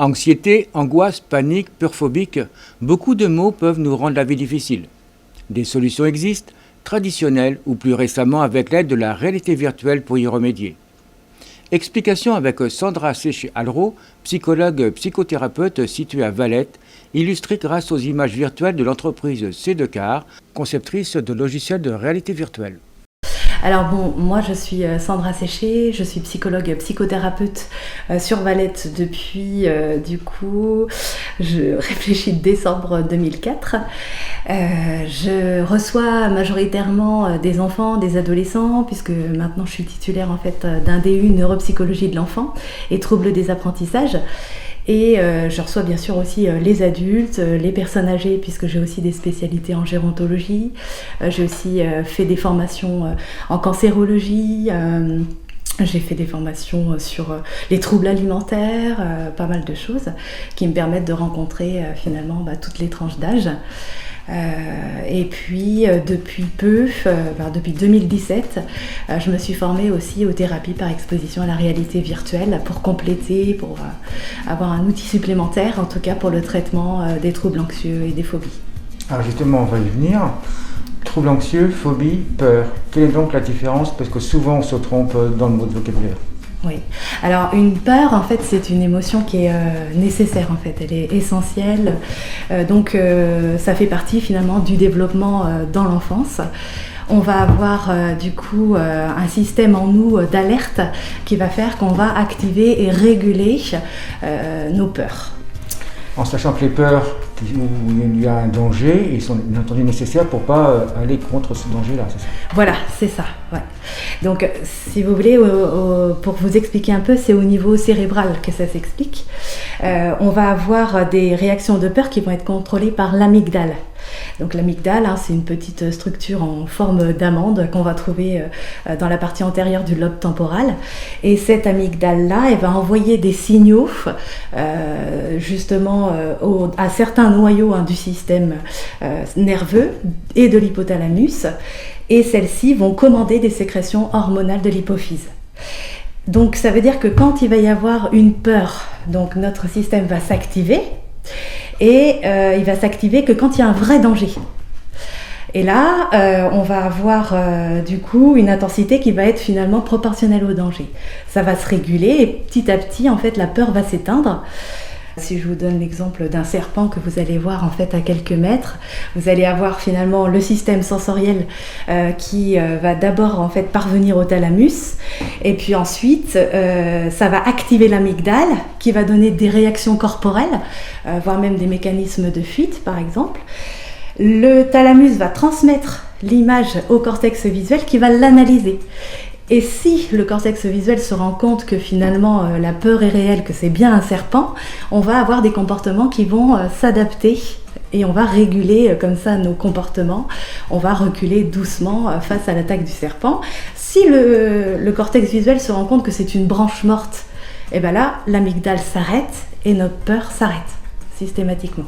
Anxiété, angoisse, panique, peur phobique, beaucoup de mots peuvent nous rendre la vie difficile. Des solutions existent, traditionnelles ou plus récemment avec l'aide de la réalité virtuelle pour y remédier. Explication avec Sandra Séché-Alro, psychologue psychothérapeute située à Valette, illustrée grâce aux images virtuelles de l'entreprise C2Car, conceptrice de logiciels de réalité virtuelle. Alors bon, moi je suis Sandra Séché, je suis psychologue psychothérapeute sur Valette depuis, je réfléchis, décembre 2004. Je reçois majoritairement des enfants, des adolescents, puisque maintenant je suis titulaire en fait d'un DU neuropsychologie de l'enfant et troubles des apprentissages. Et je reçois bien sûr aussi les adultes, les personnes âgées, puisque j'ai aussi des spécialités en gérontologie. J'ai aussi fait des formations en cancérologie. J'ai fait des formations sur les troubles alimentaires, pas mal de choses qui me permettent de rencontrer finalement toutes les tranches d'âge. Et puis depuis depuis 2017, je me suis formée aussi aux thérapies par exposition à la réalité virtuelle pour compléter, pour avoir un outil supplémentaire, en tout cas pour le traitement des troubles anxieux et des phobies. Alors justement, on va y venir. Troubles anxieux, phobie, peur. Quelle est donc la différence? Parce que souvent on se trompe dans le mot de vocabulaire. Oui. Alors une peur, en fait, c'est une émotion qui est nécessaire, en fait. Elle est essentielle. Donc ça fait partie finalement du développement dans l'enfance. On va avoir un système en nous d'alerte qui va faire qu'on va activer et réguler nos peurs. En sachant que les peurs où il y a un danger, ils sont bien entendu nécessaires pour ne pas aller contre ce danger-là, c'est ça? Voilà, c'est ça. Ouais. Donc, si vous voulez, pour vous expliquer un peu, c'est au niveau cérébral que ça s'explique. On va avoir des réactions de peur qui vont être contrôlées par l'amygdale. Donc l'amygdale, c'est une petite structure en forme d'amande qu'on va trouver dans la partie antérieure du lobe temporal. Et cette amygdale-là, elle va envoyer des signaux à certains noyaux du système nerveux et de l'hypothalamus. Et celles-ci vont commander des sécrétions hormonales de l'hypophyse. Donc ça veut dire que quand il va y avoir une peur, donc notre système va s'activer. Et il va s'activer que quand il y a un vrai danger. Et là, on va avoir une intensité qui va être finalement proportionnelle au danger. Ça va se réguler et petit à petit, en fait, la peur va s'éteindre. Si je vous donne l'exemple d'un serpent que vous allez voir en fait à quelques mètres, vous allez avoir finalement le système sensoriel qui va d'abord en fait parvenir au thalamus et puis ensuite ça va activer l'amygdale qui va donner des réactions corporelles, voire même des mécanismes de fuite par exemple. Le thalamus va transmettre l'image au cortex visuel qui va l'analyser. Et si le cortex visuel se rend compte que finalement la peur est réelle, que c'est bien un serpent, on va avoir des comportements qui vont s'adapter et on va réguler comme ça nos comportements. On va reculer doucement face à l'attaque du serpent. Si le cortex visuel se rend compte que c'est une branche morte, et bien là, l'amygdale s'arrête et notre peur s'arrête systématiquement.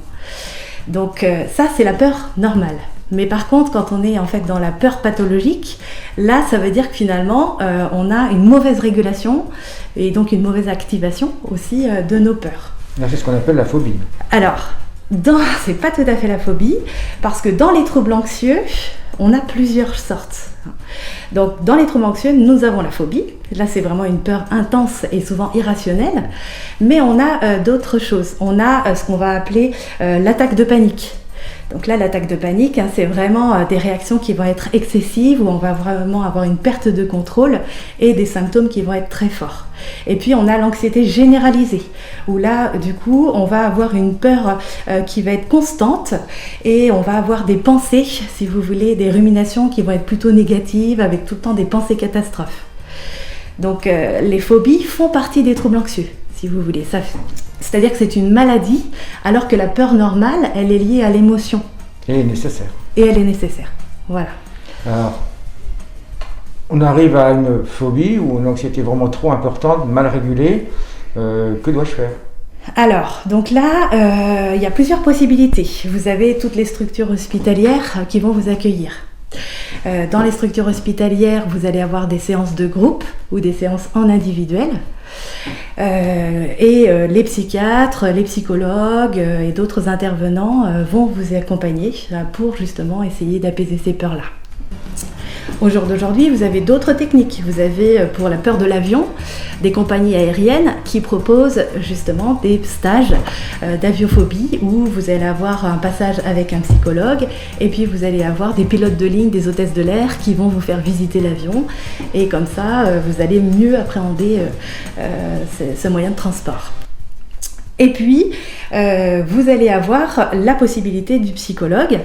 Donc ça, c'est la peur normale. Mais par contre, quand on est en fait dans la peur pathologique, là, ça veut dire que finalement, on a une mauvaise régulation et donc une mauvaise activation aussi de nos peurs. Là, c'est ce qu'on appelle la phobie. Alors, c'est pas tout à fait la phobie, parce que dans les troubles anxieux, on a plusieurs sortes. Donc, dans les troubles anxieux, nous avons la phobie. Là, c'est vraiment une peur intense et souvent irrationnelle. Mais on a d'autres choses. On a ce qu'on va appeler l'attaque de panique. Donc là, l'attaque de panique, c'est vraiment des réactions qui vont être excessives, où on va vraiment avoir une perte de contrôle et des symptômes qui vont être très forts. Et puis, on a l'anxiété généralisée, où là, du coup, on va avoir une peur qui va être constante et on va avoir des pensées, si vous voulez, des ruminations qui vont être plutôt négatives, avec tout le temps des pensées catastrophes. Donc, les phobies font partie des troubles anxieux, si vous voulez. C'est-à-dire que c'est une maladie, alors que la peur normale, elle est liée à l'émotion. Et elle est nécessaire. Et elle est nécessaire, voilà. Alors, on arrive à une phobie ou une anxiété vraiment trop importante, mal régulée. Que dois-je faire? Alors, donc là, il y a plusieurs possibilités. Vous avez toutes les structures hospitalières qui vont vous accueillir. Dans les structures hospitalières, vous allez avoir des séances de groupe ou des séances en individuel. Les psychiatres, les psychologues et d'autres intervenants vont vous accompagner pour justement essayer d'apaiser ces peurs-là. Au jour d'aujourd'hui, vous avez d'autres techniques. Vous avez, pour la peur de l'avion, des compagnies aériennes qui proposent justement des stages d'aviophobie où vous allez avoir un passage avec un psychologue et puis vous allez avoir des pilotes de ligne, des hôtesses de l'air qui vont vous faire visiter l'avion et comme ça, vous allez mieux appréhender ce moyen de transport. Et puis, vous allez avoir la possibilité du psychologue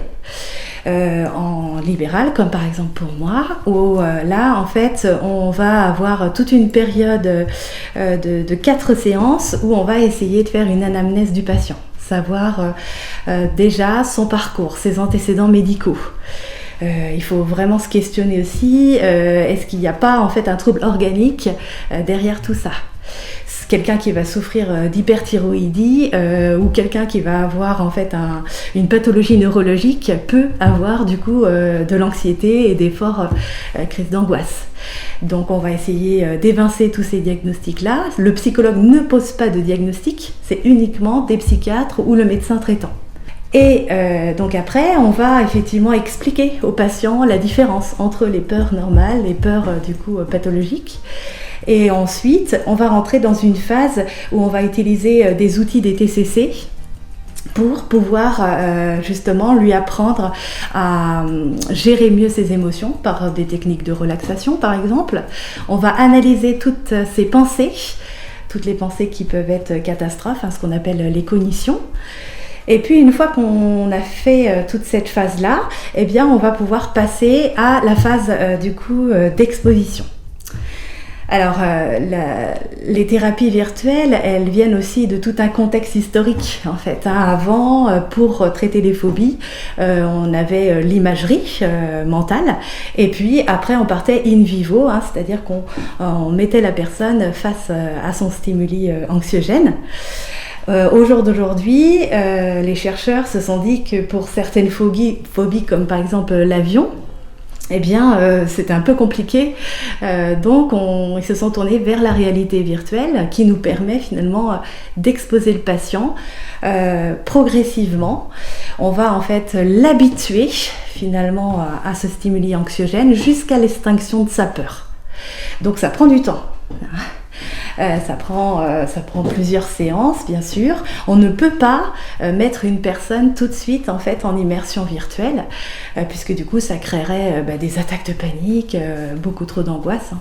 en libéral, comme par exemple pour moi, où là, en fait, on va avoir toute une période de 4 séances où on va essayer de faire une anamnèse du patient, savoir déjà son parcours, ses antécédents médicaux. Il faut vraiment se questionner aussi, est-ce qu'il n'y a pas en fait un trouble organique derrière tout ça ? Quelqu'un qui va souffrir d'hyperthyroïdie ou quelqu'un qui va avoir en fait une pathologie neurologique peut avoir du coup de l'anxiété et des fortes crises d'angoisse. Donc on va essayer d'évincer tous ces diagnostics-là. Le psychologue ne pose pas de diagnostic, c'est uniquement des psychiatres ou le médecin traitant. Et donc après, on va effectivement expliquer aux patients la différence entre les peurs normales, les peurs du coup pathologiques. Et ensuite, on va rentrer dans une phase où on va utiliser des outils des TCC pour pouvoir justement lui apprendre à gérer mieux ses émotions par des techniques de relaxation par exemple. On va analyser toutes ses pensées, toutes les pensées qui peuvent être catastrophes, ce qu'on appelle les cognitions. Et puis une fois qu'on a fait toute cette phase-là, eh bien on va pouvoir passer à la phase du coup d'exposition. Alors, les thérapies virtuelles, elles viennent aussi de tout un contexte historique, en fait. Avant, pour traiter les phobies, on avait l'imagerie mentale, et puis après, on partait in vivo, c'est-à-dire qu'on mettait la personne face à son stimuli anxiogène. Au jour d'aujourd'hui, les chercheurs se sont dit que pour certaines phobies comme par exemple l'avion, eh bien, c'était un peu compliqué, donc ils se sont tournés vers la réalité virtuelle qui nous permet finalement d'exposer le patient progressivement. On va en fait l'habituer finalement à ce stimuli anxiogène jusqu'à l'extinction de sa peur. Donc ça prend du temps. Ça prend plusieurs séances, bien sûr. On ne peut pas mettre une personne tout de suite en fait en immersion virtuelle, puisque du coup ça créerait des attaques de panique, beaucoup trop d'angoisse.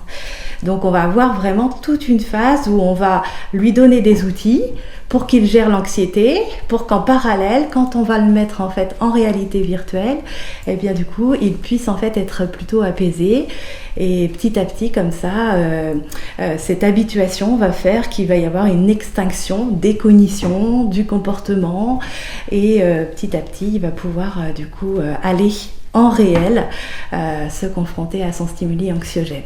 Donc on va avoir vraiment toute une phase où on va lui donner des outils pour qu'il gère l'anxiété, pour qu'en parallèle, quand on va le mettre en fait en réalité virtuelle, eh bien du coup il puisse en fait être plutôt apaisé. Et petit à petit, comme ça, cette habituation va faire qu'il va y avoir une extinction des cognitions, du comportement, et petit à petit, il va pouvoir du coup aller en réel se confronter à son stimuli anxiogène.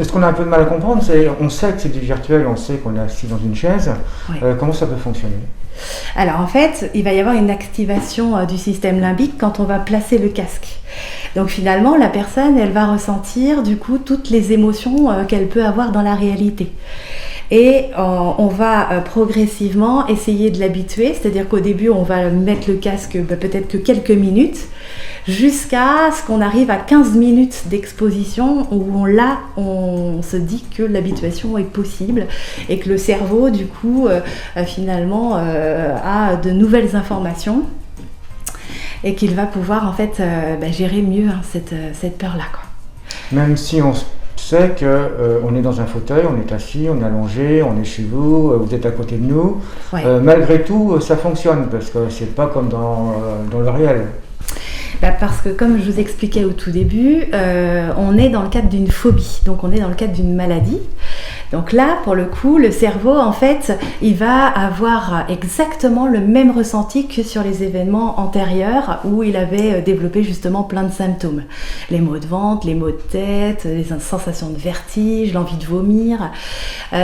Ce qu'on a un peu de mal à comprendre, c'est on sait que c'est du virtuel, on sait qu'on est assis dans une chaise. Oui. Comment ça peut fonctionner ? Alors en fait, il va y avoir une activation du système limbique quand on va placer le casque. Donc finalement, la personne, elle va ressentir du coup toutes les émotions qu'elle peut avoir dans la réalité. Et on va progressivement essayer de l'habituer, c'est-à-dire qu'au début, on va mettre le casque peut-être que quelques minutes, jusqu'à ce qu'on arrive à 15 minutes d'exposition où on se dit que l'habituation est possible et que le cerveau, du coup, finalement, a de nouvelles informations et qu'il va pouvoir, en fait, gérer mieux cette peur-là, quoi. Même si on sait qu'on est dans un fauteuil, on est assis, on est allongé, on est chez vous, vous êtes à côté de nous, ouais. Malgré tout, ça fonctionne parce que c'est pas comme dans le réel. Parce que comme je vous expliquais au tout début, on est dans le cadre d'une phobie, donc on est dans le cadre d'une maladie. Donc là, pour le coup, le cerveau, en fait, il va avoir exactement le même ressenti que sur les événements antérieurs où il avait développé justement plein de symptômes. Les maux de ventre, les maux de tête, les sensations de vertige, l'envie de vomir.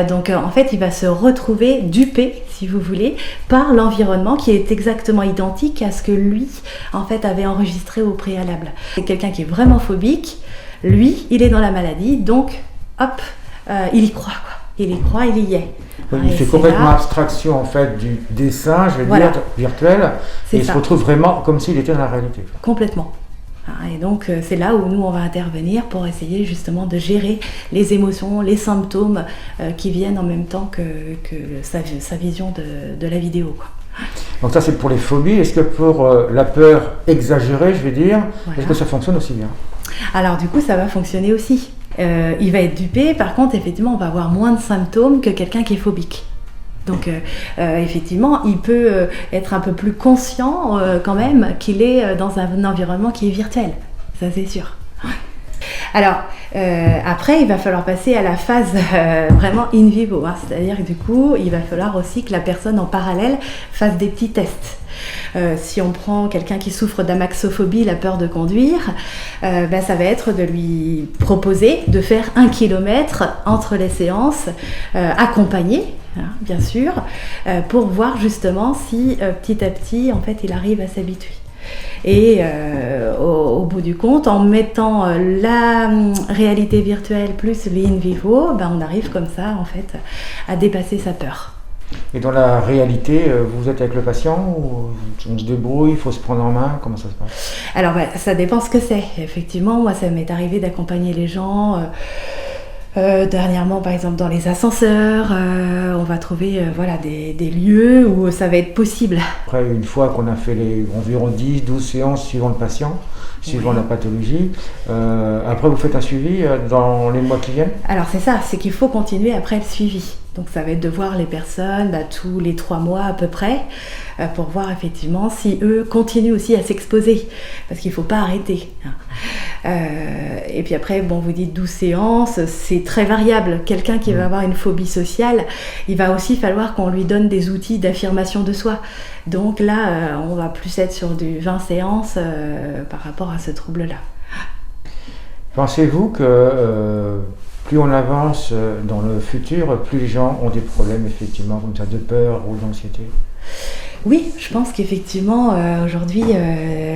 Donc en fait, il va se retrouver dupé, si vous voulez, par l'environnement qui est exactement identique à ce que lui, en fait, avait enregistré au préalable. C'est quelqu'un qui est vraiment phobique, lui, il est dans la maladie, donc hop, il y croit, quoi. il y croit, il y est. Oui, il fait complètement abstraction en fait du dessin, je vais dire, virtuel, et il se retrouve vraiment comme s'il était dans la réalité. Complètement. Et donc c'est là où nous on va intervenir pour essayer justement de gérer les émotions, les symptômes qui viennent en même temps que sa vision de la vidéo, quoi. Donc ça c'est pour les phobies. Est-ce que pour la peur exagérée, je vais dire, est-ce que ça fonctionne aussi bien? Alors du coup ça va fonctionner aussi. Il va être dupé, par contre effectivement on va avoir moins de symptômes que quelqu'un qui est phobique. Donc effectivement, il peut être un peu plus conscient quand même qu'il est dans un environnement qui est virtuel. Ça c'est sûr. Alors après, il va falloir passer à la phase vraiment in vivo. C'est-à-dire que du coup, il va falloir aussi que la personne en parallèle fasse des petits tests. Si on prend quelqu'un qui souffre d'amaxophobie, la peur de conduire, ça va être de lui proposer de faire 1 kilomètre entre les séances, accompagné, bien sûr, pour voir justement si petit à petit, en fait, il arrive à s'habituer. Et au bout du compte, en mettant la réalité virtuelle plus le in vivo, on arrive comme ça, en fait, à dépasser sa peur. Et dans la réalité, vous êtes avec le patient ou on se débrouille, il faut se prendre en main, comment ça se passe? Alors ça dépend ce que c'est. Effectivement, moi ça m'est arrivé d'accompagner les gens. Dernièrement, par exemple, dans les ascenseurs, on va trouver des lieux où ça va être possible. Après, une fois qu'on a fait les environ 10-12 séances suivant le patient, suivant la pathologie, après vous faites un suivi dans les mois qui viennent? Alors c'est ça, c'est qu'il faut continuer après le suivi. Donc ça va être de voir les personnes tous les 3 mois à peu près, pour voir effectivement si eux continuent aussi à s'exposer, parce qu'il ne faut pas arrêter. Et puis après, vous dites 12 séances, c'est très variable. Quelqu'un qui va avoir une phobie sociale, il va aussi falloir qu'on lui donne des outils d'affirmation de soi. Donc là, on va plus être sur du 20 séances par rapport à ce trouble-là. Pensez-vous que plus on avance dans le futur, plus les gens ont des problèmes effectivement comme ça, de peur ou d'anxiété? Oui, je pense qu'effectivement, aujourd'hui,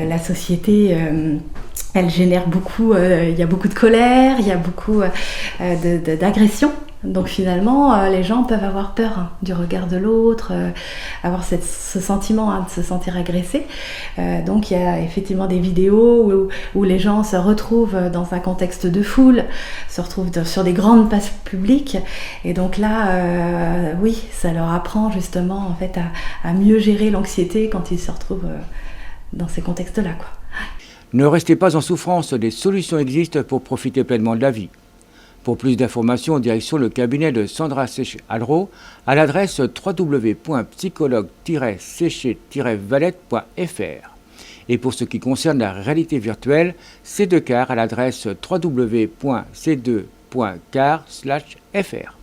la société, elle génère beaucoup, il y a beaucoup de colère, il y a beaucoup d'agression. Donc finalement, les gens peuvent avoir peur du regard de l'autre, avoir ce sentiment de se sentir agressé. Donc il y a effectivement des vidéos où les gens se retrouvent dans un contexte de foule, se retrouvent sur des grandes places publiques. Et donc là, oui, ça leur apprend justement en fait à mieux gérer l'anxiété quand ils se retrouvent dans ces contextes-là, quoi. Ne restez pas en souffrance, des solutions existent pour profiter pleinement de la vie. Pour plus d'informations, direction le cabinet de Sandra Séché-Alro à l'adresse www.psychologue-séché-valette.fr. Et pour ce qui concerne la réalité virtuelle, C2CAR à l'adresse www.c2.car/fr.